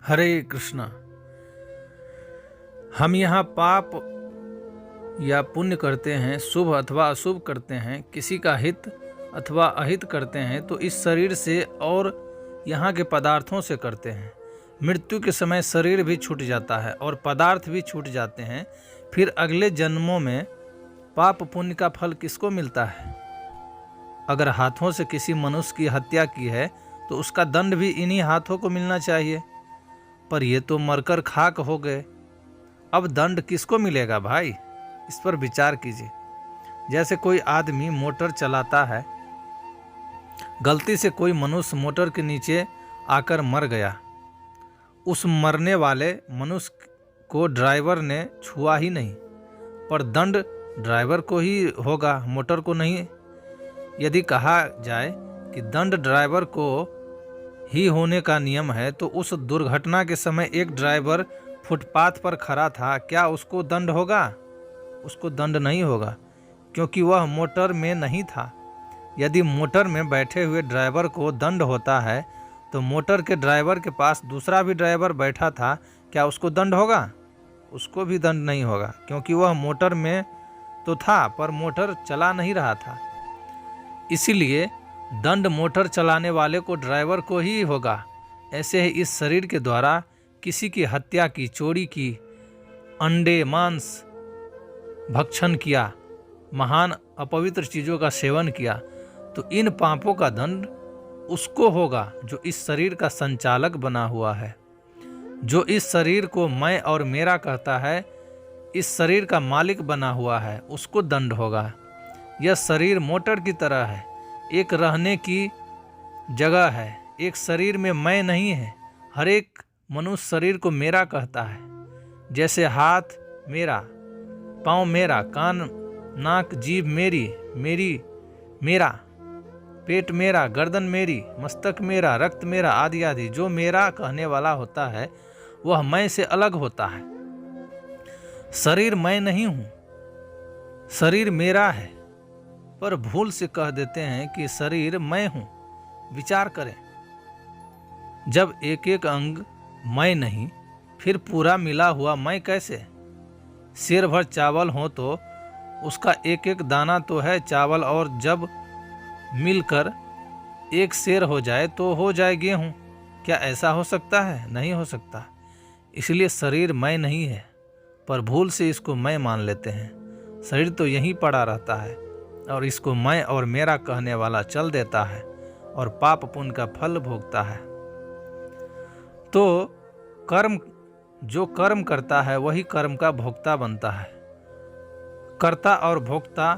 हरे कृष्णा। हम यहाँ पाप या पुण्य करते हैं, शुभ अथवा अशुभ करते हैं, किसी का हित अथवा अहित करते हैं तो इस शरीर से और यहाँ के पदार्थों से करते हैं। मृत्यु के समय शरीर भी छूट जाता है और पदार्थ भी छूट जाते हैं। फिर अगले जन्मों में पाप पुण्य का फल किसको मिलता है? अगर हाथों से किसी मनुष्य की हत्या की है तो उसका दंड भी इन्हीं हाथों को मिलना चाहिए, पर ये तो मरकर खाक हो गए। अब दंड किसको मिलेगा भाई? इस पर विचार कीजिए। जैसे कोई आदमी मोटर चलाता है, गलती से कोई मनुष्य मोटर के नीचे आकर मर गया। उस मरने वाले मनुष्य को ड्राइवर ने छुआ ही नहीं, पर दंड ड्राइवर को ही होगा, मोटर को नहीं। यदि कहा जाए कि दंड ड्राइवर को ही होने का नियम है तो उस दुर्घटना के समय एक ड्राइवर फुटपाथ पर खड़ा था, क्या उसको दंड होगा? उसको दंड नहीं होगा, क्योंकि वह मोटर में नहीं था। यदि मोटर में बैठे हुए ड्राइवर को दंड होता है तो मोटर के ड्राइवर के पास दूसरा भी ड्राइवर बैठा था, क्या उसको दंड होगा? उसको भी दंड नहीं होगा, क्योंकि वह मोटर में तो था पर मोटर चला नहीं रहा था। इसीलिए दंड मोटर चलाने वाले को, ड्राइवर को ही होगा। ऐसे ही इस शरीर के द्वारा किसी की हत्या की, चोरी की, अंडे मांस भक्षण किया, महान अपवित्र चीज़ों का सेवन किया, तो इन पापों का दंड उसको होगा जो इस शरीर का संचालक बना हुआ है, जो इस शरीर को मैं और मेरा कहता है, इस शरीर का मालिक बना हुआ है, उसको दंड होगा। यह शरीर मोटर की तरह है, एक रहने की जगह है। एक शरीर में मैं नहीं है। हर एक मनुष्य शरीर को मेरा कहता है। जैसे हाथ मेरा, पाँव मेरा, कान नाक जीभ मेरी, मेरा, पेट मेरा, गर्दन मेरी, मस्तक मेरा, रक्त मेरा, आदि आदि। जो मेरा कहने वाला होता है वह मैं से अलग होता है। शरीर मैं नहीं हूँ, शरीर मेरा है, पर भूल से कह देते हैं कि शरीर मैं हूँ। विचार करें, जब एक एक अंग मैं नहीं, फिर पूरा मिला हुआ मैं कैसे? शेर भर चावल हो तो उसका एक एक दाना तो है चावल, और जब मिलकर एक शेर हो जाए तो हो जाए गेहूँ। क्या ऐसा हो सकता है? नहीं हो सकता। इसलिए शरीर मैं नहीं है, पर भूल से इसको मैं मान लेते हैं। शरीर तो यहीं पड़ा रहता है और इसको मैं और मेरा कहने वाला चल देता है और पाप पुण्य का फल भोगता है। तो कर्म, जो कर्म करता है वही कर्म का भोक्ता बनता है। कर्ता और भोक्ता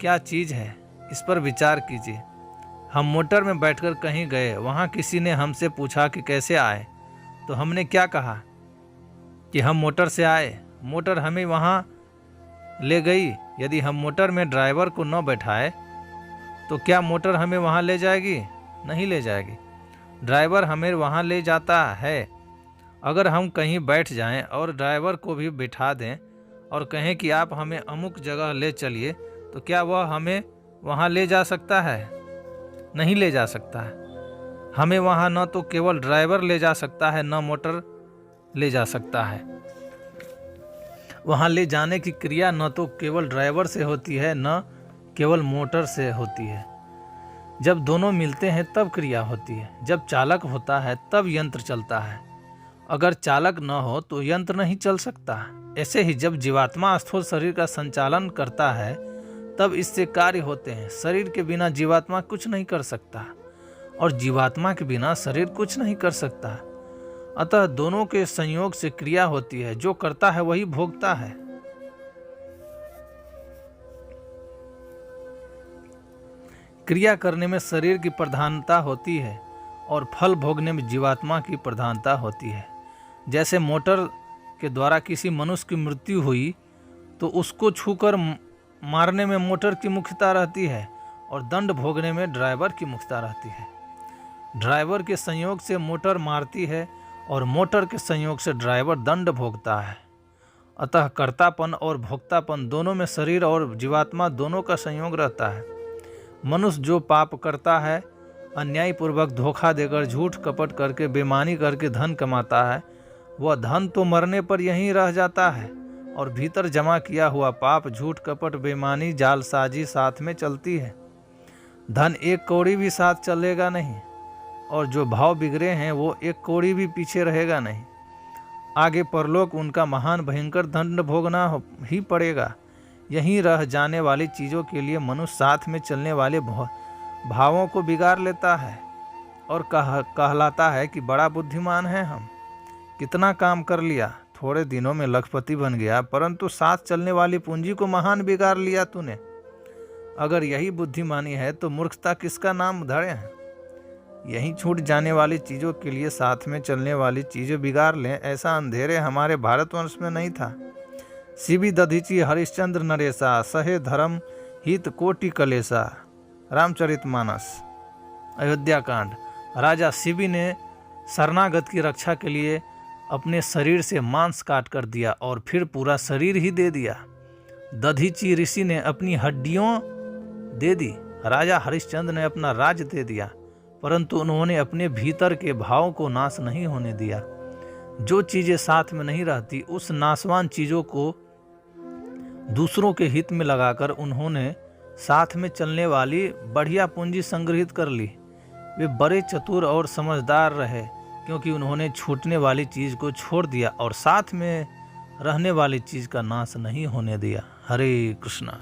क्या चीज़ है, इस पर विचार कीजिए। हम मोटर में बैठकर कहीं गए, वहाँ किसी ने हमसे पूछा कि कैसे आए, तो हमने क्या कहा कि हम मोटर से आए। मोटर हमें वहाँ ले गई। यदि हम मोटर में ड्राइवर को न बैठाए तो क्या मोटर हमें वहाँ ले जाएगी? नहीं ले जाएगी। ड्राइवर हमें वहाँ ले जाता है। अगर हम कहीं बैठ जाएं और ड्राइवर को भी बिठा दें और कहें कि आप हमें अमुक जगह ले चलिए, तो क्या वह हमें वहाँ ले जा सकता है? नहीं ले जा सकता है। हमें वहाँ न तो केवल ड्राइवर ले जा सकता है, न मोटर ले जा सकता है। वहाँ ले जाने की क्रिया न तो केवल ड्राइवर से होती है, न केवल मोटर से होती है। जब दोनों मिलते हैं तब क्रिया होती है। जब चालक होता है तब यंत्र चलता है। अगर चालक न हो तो यंत्र नहीं चल सकता। ऐसे ही जब जीवात्मा स्थूल शरीर का संचालन करता है तब इससे कार्य होते हैं। शरीर के बिना जीवात्मा कुछ नहीं कर सकता और जीवात्मा के बिना शरीर कुछ नहीं कर सकता। अतः दोनों के संयोग से क्रिया होती है। जो करता है वही भोगता है। क्रिया करने में शरीर की प्रधानता होती है और फल भोगने में जीवात्मा की प्रधानता होती है। जैसे मोटर के द्वारा किसी मनुष्य की मृत्यु हुई तो उसको छूकर मारने में मोटर की मुख्यता रहती है और दंड भोगने में ड्राइवर की मुख्यता रहती है। ड्राइवर के संयोग से मोटर मारती है और मोटर के संयोग से ड्राइवर दंड भोगता है। अतः कर्तापन और भोक्तापन दोनों में शरीर और जीवात्मा दोनों का संयोग रहता है। मनुष्य जो पाप करता है अन्यायपूर्वक धोखा देकर झूठ कपट करके बेईमानी करके धन कमाता है, वह धन तो मरने पर यहीं रह जाता है और भीतर जमा किया हुआ पाप, झूठ कपट, बेईमानी, जालसाजी साथ में चलती है। धन एक कौड़ी भी साथ चलेगा नहीं और जो भाव बिगड़े हैं वो एक कौड़ी भी पीछे रहेगा नहीं। आगे परलोक उनका महान भयंकर दंड भोगना ही पड़ेगा। यहीं रह जाने वाली चीज़ों के लिए मनुष्य साथ में चलने वाले भावों को बिगाड़ लेता है और कहलाता है कि बड़ा बुद्धिमान है हम, कितना काम कर लिया, थोड़े दिनों में लखपति बन गया, परंतु साथ चलने वाली पूंजी को महान बिगाड़ लिया तूने। अगर यही बुद्धिमानी है तो मूर्खता किसका नाम धरे हैं। यहीं छूट जाने वाली चीज़ों के लिए साथ में चलने वाली चीज़ें बिगाड़ लें, ऐसा अंधेरे हमारे भारतवर्ष में नहीं था। शिबी दधीची हरिश्चंद्र नरेशा, सहे धर्म हित कोटि कलेसा। रामचरितमानस अयोध्या कांड। राजा शिबी ने शरणागत की रक्षा के लिए अपने शरीर से मांस काट कर दिया और फिर पूरा शरीर ही दे दिया। दधीची ऋषि ने अपनी हड्डियों दे दी। राजा हरिश्चंद्र ने अपना राज्य दे दिया, परंतु उन्होंने अपने भीतर के भावों को नाश नहीं होने दिया। जो चीज़ें साथ में नहीं रहती, उस नाशवान चीज़ों को दूसरों के हित में लगाकर उन्होंने साथ में चलने वाली बढ़िया पूंजी संग्रहित कर ली। वे बड़े चतुर और समझदार रहे, क्योंकि उन्होंने छूटने वाली चीज़ को छोड़ दिया और साथ में रहने वाली चीज़ का नाश नहीं होने दिया। हरे कृष्णा।